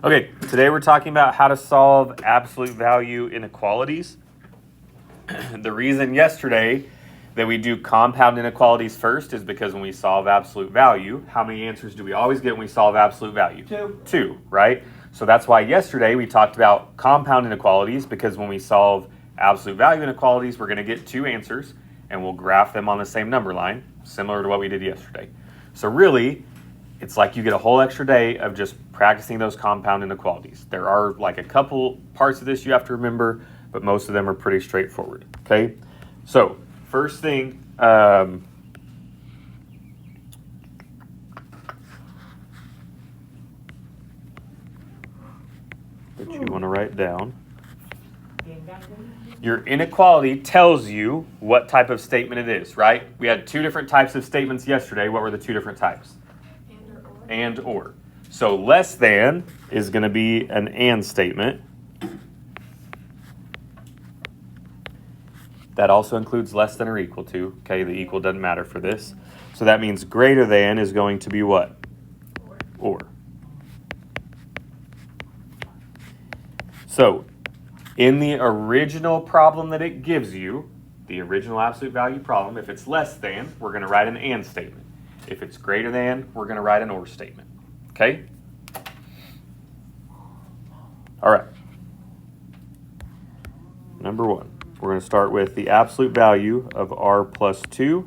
Okay, today we're talking about how to solve absolute value inequalities. The reason yesterday that we do compound inequalities first is because when we solve absolute value, how many answers do we always get when we solve absolute value? Two, right? So that's why yesterday we talked about compound inequalities, because when we solve absolute value inequalities, we're going to get two answers and we'll graph them on the same number line, similar to what we did yesterday. So really, it's like you get a whole extra day of just practicing those compound inequalities. There are like a couple parts of this you have to remember, but most of them are pretty straightforward, okay? So first thing, that you want to write down. Your inequality tells you what type of statement it is, right? We had two different types of statements yesterday. What were the two different types? And or. So less than is going to be an and statement. That also includes less than or equal to. Okay, the equal doesn't matter for this. So that means greater than is going to be what? Or. So in the original problem that it gives you, the original absolute value problem, if it's less than, we're going to write an and statement. If it's greater than, we're going to write an or statement. Okay? All right. Number one, we're going to start with the absolute value of r plus 2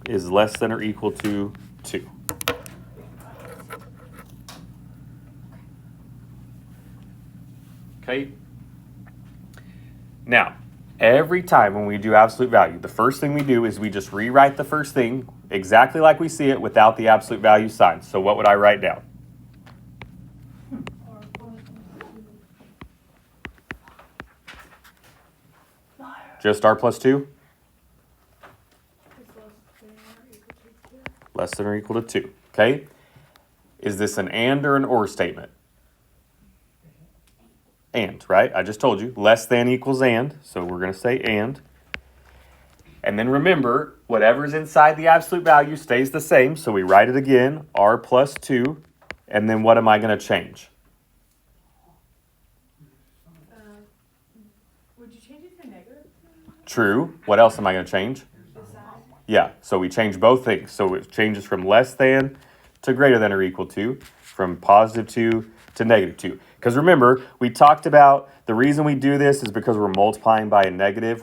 is less than or equal to 2. Okay? Now, every time when we do absolute value, the first thing we do is we just rewrite the first thing exactly like we see it without the absolute value sign. So what would I write down? Just r plus 2? Less than or equal to 2. Okay? Is this an and or an or statement? And, right? I just told you. Less than equals and. So we're going to say and. And then remember, whatever's inside the absolute value stays the same. So we write it again, r plus 2. And then what am I going to change? Would you change it to negative? True. What else am I going to change? Yeah, so we change both things. So it changes from less than to greater than or equal to, from positive 2 to negative 2. Because remember, we talked about the reason we do this is because we're multiplying by a negative.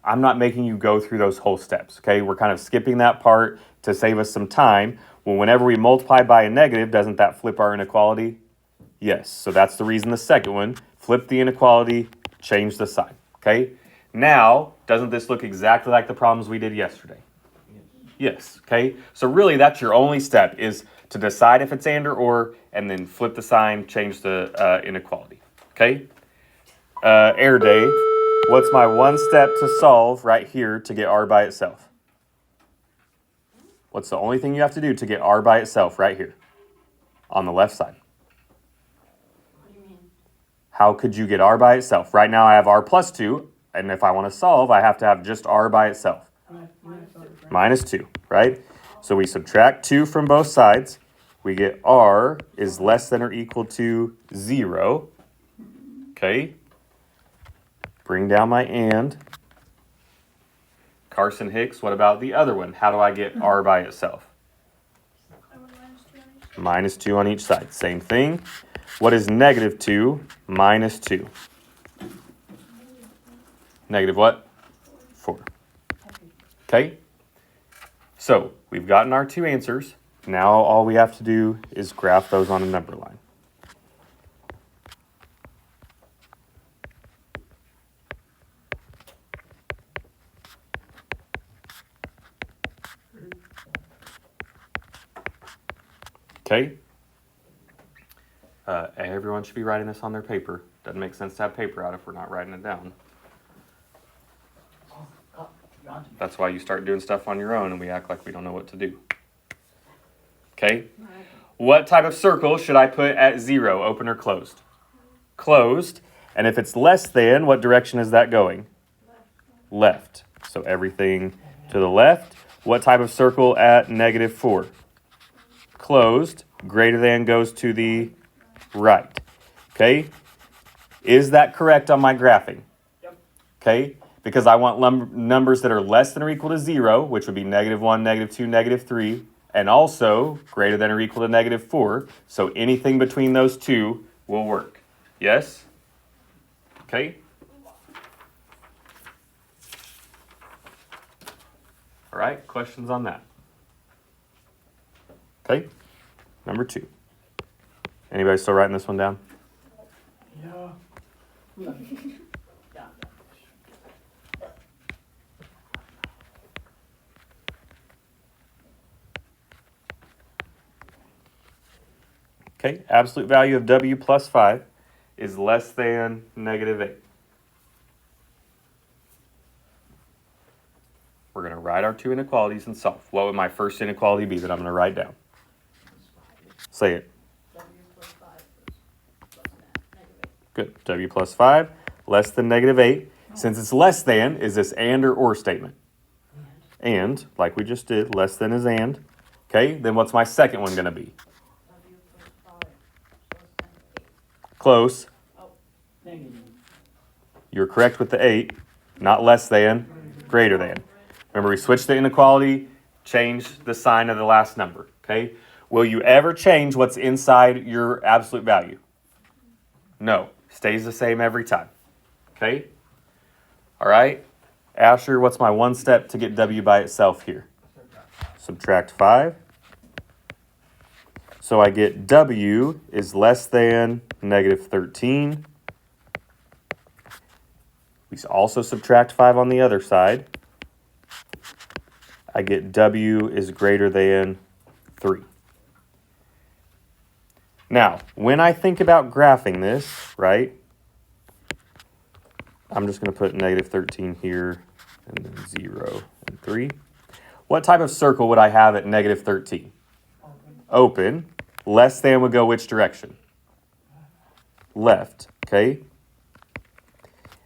I'm not making you go through those whole steps, okay? We're kind of skipping that part to save us some time. Well, whenever we multiply by a negative, doesn't that flip our inequality? Yes, so that's the reason the second one, flip the inequality, change the sign, okay? Now, doesn't this look exactly like the problems we did yesterday? Yes, okay? So really, that's your only step, is to decide if it's and or, and then flip the sign, change the inequality, okay? Air day, what's my one step to solve right here to get r by itself? What's the only thing you have to do to get r by itself right here on the left side? What do you mean? How could you get r by itself? Right now I have r plus 2, and if I want to solve, I have to have just r by itself. Minus 2, right? So we subtract 2 from both sides. We get r is less than or equal to 0. Okay. Bring down my and. Carson Hicks, what about the other one? How do I get r by itself? Minus 2 on each side. Same thing. What is negative 2 minus 2? Negative what? 4. Okay. So we've gotten our two answers. Now all we have to do is graph those on a number line. Okay. Everyone should be writing this on their paper. Doesn't make sense to have paper out if we're not writing it down. That's why you start doing stuff on your own and we act like we don't know what to do. Okay? What type of circle should I put at 0, open or closed? Closed. And if it's less than, what direction is that going? Left. So everything to the left. What type of circle at negative 4? closed, greater than goes to the right. Okay? Is that correct on my graphing? Yep. Okay? Because I want numbers that are less than or equal to 0, which would be -1, -2, -3, and also greater than or equal to -4. So anything between those two will work. Yes? Okay? All right, questions on that? Okay, number 2. Anybody still writing this one down? Yeah. Yeah. Okay, absolute value of w plus 5 is less than -8. We're going to write our two inequalities and solve. What would my first inequality be that I'm going to write down? Say it. W plus 5 is less than -8. Good. W plus 5 less than -8. Since it's less than, is this and or statement? And, like we just did, less than is and. Okay, then what's my second one going to be? W plus 5 is less than 8. Close. Negative. You're correct with the 8. Not less than, greater than. Remember, we switched the inequality, changed the sign of the last number. Okay? Will you ever change what's inside your absolute value? No. Stays the same every time. Okay? All right? Asher, what's my one step to get w by itself here? Subtract 5. So I get w is less than -13. We also subtract 5 on the other side. I get w is greater than 3. Now, when I think about graphing this, right, I'm just going to put -13 here, and then 0 and 3. What type of circle would I have at -13? Open. Less than would go which direction? Left, okay?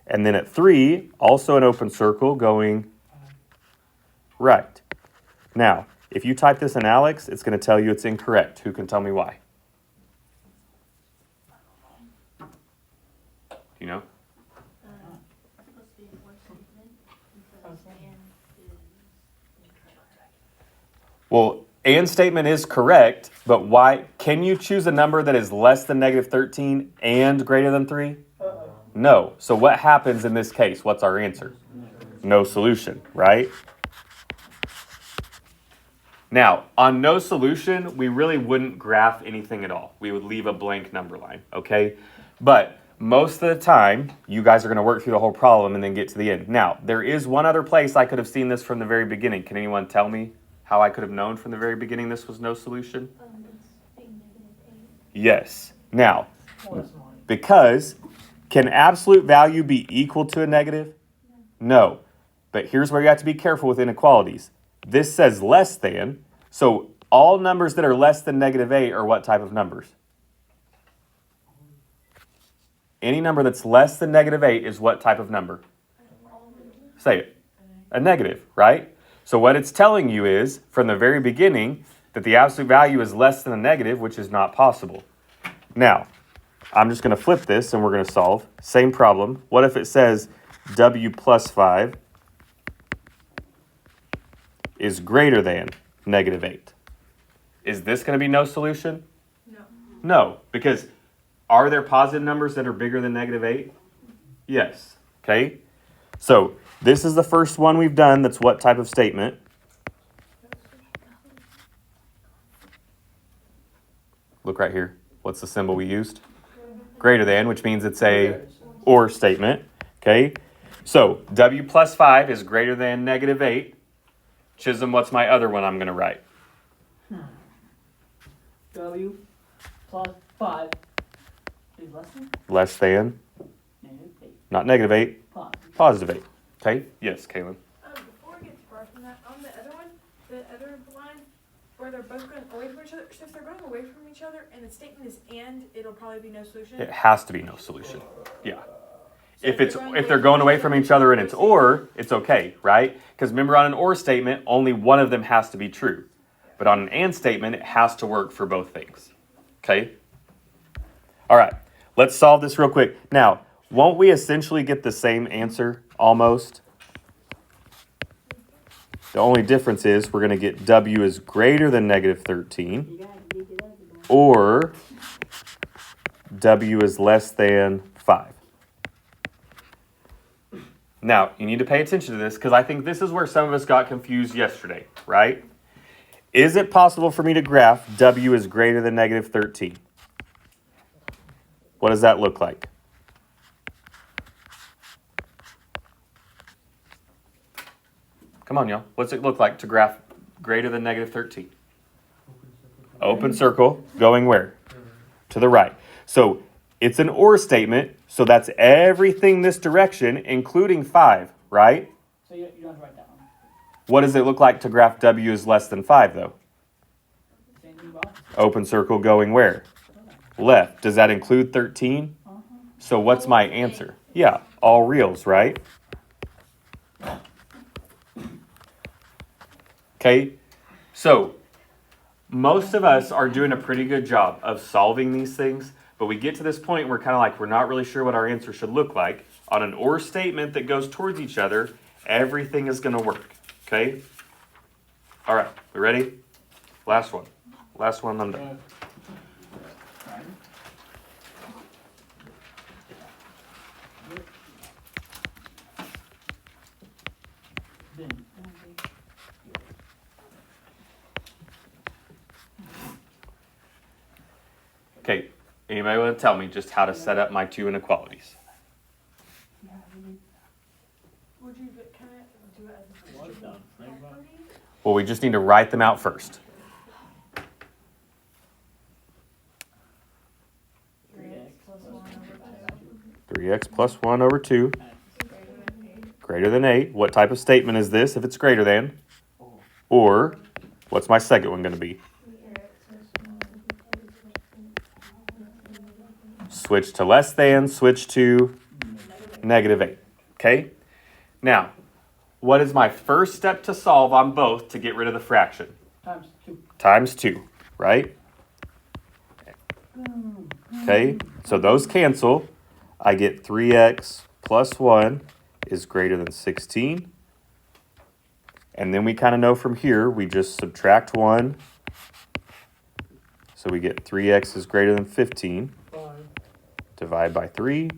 And then at 3, also an open circle going right. Now, if you type this in Alex, it's going to tell you it's incorrect. Who can tell me why? Do you know? It's supposed to be a or statement because and is incorrect. Well, and statement is correct, but why? Can you choose a number that is less than -13 and greater than 3? No. So what happens in this case? What's our answer? No solution, right? Now, on no solution, we really wouldn't graph anything at all. We would leave a blank number line, okay? But most of the time, you guys are going to work through the whole problem and then get to the end. Now, there is one other place I could have seen this from the very beginning. Can anyone tell me how I could have known from the very beginning this was no solution? It's being -8. Yes. Now, Oh, that's annoying. because can absolute value be equal to a negative? No. But here's where you have to be careful with inequalities. This says less than, so all numbers that are less than -8 are what type of numbers? Any number that's less than -8 is what type of number? Say it. A negative, right? So what it's telling you is, from the very beginning, that the absolute value is less than a negative, which is not possible. Now, I'm just going to flip this and we're going to solve. Same problem. What if it says w plus 5 is greater than -8? Is this going to be no solution? No. No, because are there positive numbers that are bigger than -8? Yes. Okay? So this is the first one we've done that's what type of statement? Look right here. What's the symbol we used? Greater than, which means it's a or statement. Okay? So w plus 5 is greater than -8. Chisholm, what's my other one I'm going to write? W plus 5 is less than Less than, -8. not -8, Positive. positive 8. Okay? Yes, Kaylin. Before we get too far from that, on the other one, the other line where they're both going away from each other, so if they're going away from each other and the statement is and, it'll probably be no solution. It has to be no solution. Yeah. So If they're going away from each other and it's or, it's okay, right? Because remember on an or statement, only one of them has to be true. But on an and statement, it has to work for both things. Okay? All right, let's solve this real quick. Now, won't we essentially get the same answer, almost? The only difference is we're going to get W is greater than negative 13, or W is less than 5. Now, you need to pay attention to this because I think this is where some of us got confused yesterday, right? Is it possible for me to graph W is greater than negative 13? What does that look like? Come on, y'all. What's it look like to graph greater than negative 13? Open circle, going where? To the right. So it's an or statement, so that's everything this direction, including 5, right? So you don't have to write that one. What does it look like to graph W is less than 5, though? Same thing about Open circle, going where? Left. Does that include 13? So what's my answer? Yeah, all reals, right? Okay, so most of us are doing a pretty good job of solving these things, but we get to this point where we're kind of like, we're not really sure what our answer should look like. On an or statement that goes towards each other, everything is going to work, okay? All right, we ready? Last one, I'm done. Okay, anybody want to tell me just how to set up my two inequalities? Would you kind of do it as a property? Well, we just need to write them out first. 3x plus 1 over 2 greater than 8. What type of statement is this if it's greater than? Or, what's my second one going to be? Switch to less than, switch to negative 8. Okay? Now, what is my first step to solve on both to get rid of the fraction? Times 2. Times 2, right? Okay, so those cancel. I get 3x plus 1 is greater than 16. And then we kind of know from here, we just subtract 1. So we get 3x is greater than 15. 5. Divide by 3.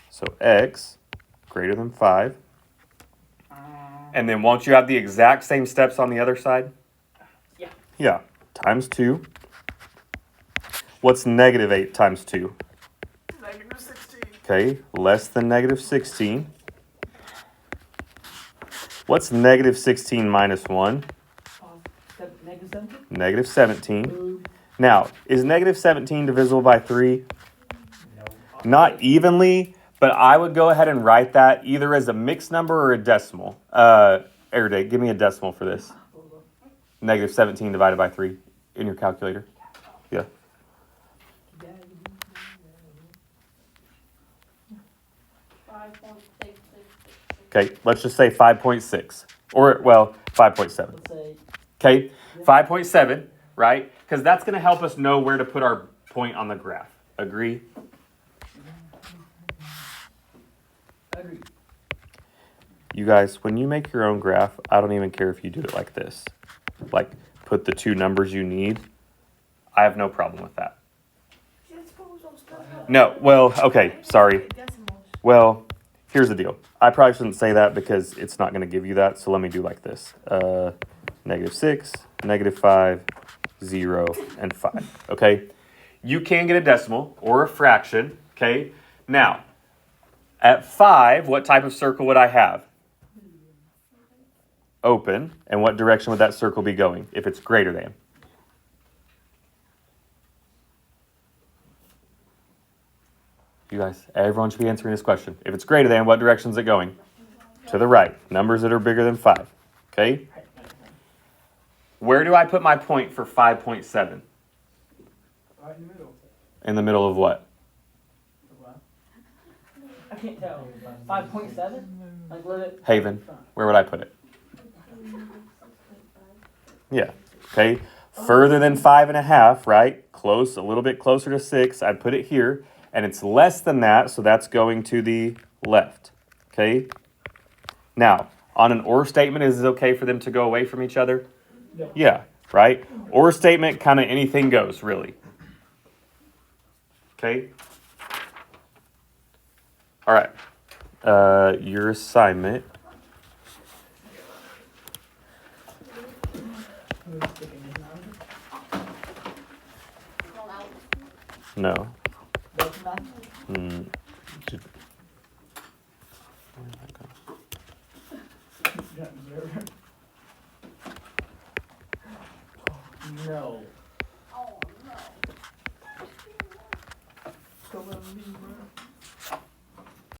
So x greater than 5. And then won't you have the exact same steps on the other side? Yeah. Yeah, times 2. What's negative 8 times 2? Negative 16. Okay, less than negative 16. What's negative 16 minus 1? Negative 17. Negative 17. Now, is negative 17 divisible by 3? Not evenly, but I would go ahead and write that either as a mixed number or a decimal. Erday, give me a decimal for this. Negative 17 divided by 3 in your calculator. Yeah. Okay, let's just say 5.6. Or, well, 5.7. Let's say Okay, 5.7, right? Because that's going to help us know where to put our point on the graph. Agree? agree. You guys, when you make your own graph, I don't even care if you do it like this. Like, put the two numbers you need. I have no problem with that. No, well, okay, sorry. Well, here's the deal. I probably shouldn't say that because it's not going to give you that. So let me do like this. Negative 6, negative 5, 0, and 5. Okay? You can get a decimal or a fraction. Okay? Now, at 5, what type of circle would I have? Open. And what direction would that circle be going if it's greater than? You guys, everyone should be answering this question. If it's greater than, what direction is it going? To the right. Numbers that are bigger than 5. Okay? Where do I put my point for 5.7? Right in the middle. In the middle of what? I can't tell. 5.7? Like, let it. Haven. Where would I put it? Yeah. Okay, further than 5.5, right? Close, a little bit closer to 6. I'd put it here, and it's less than that, so that's going to the left. Okay. Now, on an or statement, is it okay for them to go away from each other? No. Yeah, right? Or statement, kind of anything goes, really. Okay. All right. Your assignment. Who's sticking his nose? No. Both of them? Mm, did- where did that go? Got observer. No. Oh, no. Come on, me.